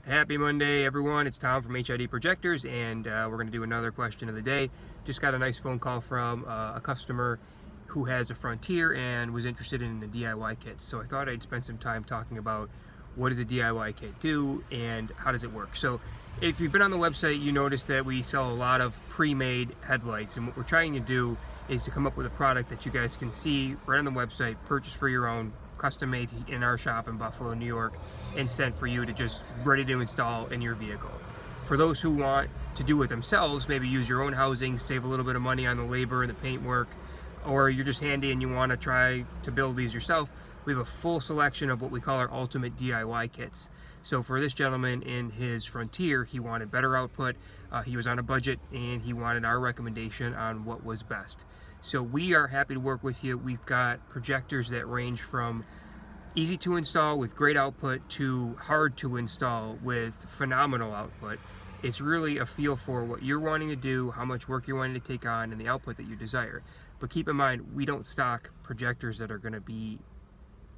Happy Monday, everyone. It's Tom from HID Projectors, and we're going to do another question of the day. Just got a nice phone call from a customer who has a Frontier and was interested in the DIY kits. So I thought I'd spend some time talking about what does a DIY kit do and how does it work. So if you've been on the website, you notice that we sell a lot of pre-made headlights, and what we're trying to do is to come up with a product that you guys can see right on the website, purchase for your own, custom made in our shop in Buffalo, New York, and sent for you to just ready to install in your vehicle. For those who want to do it themselves, maybe use your own housing, save a little bit of money on the labor and the paint work, or you're just handy and you want to try to build these yourself, we have a full selection of what we call our ultimate DIY kits. So for this gentleman in his Frontier, he wanted better output, he was on a budget, and he wanted our recommendation on what was best. So we are happy to work with you. We've got projectors that range from easy to install with great output to hard to install with phenomenal output. It's really a feel for what you're wanting to do, how much work you're wanting to take on, and the output that you desire. But keep in mind, we don't stock projectors that are going to be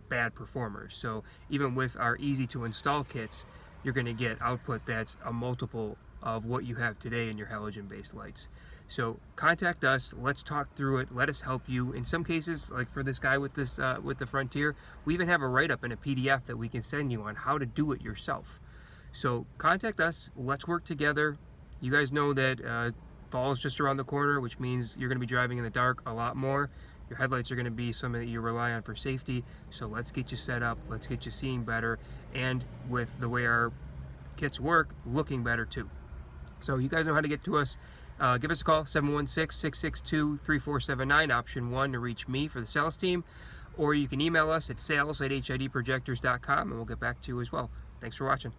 bad performers. So even with our easy to install kits, you're going to get output that's a multiple of what you have today in your halogen based lights. So contact us, let's talk through it, let us help you. In some cases, like for this guy with this with the Frontier, we even have a write-up in a PDF that we can send you on how to do it yourself. So contact us, let's work together. You guys know that fall is just around the corner, which means you're going to be driving in the dark a lot more. Your headlights are going to be something that you rely on for safety. So let's get you set up, let's get you seeing better, and with the way our kits work, looking better too. So you guys know how to get to us. Give us a call, 716-662-3479, option 1 to reach me for the sales team, or you can email us at sales@HIDprojectors.com, and we'll get back to you as well. Thanks for watching.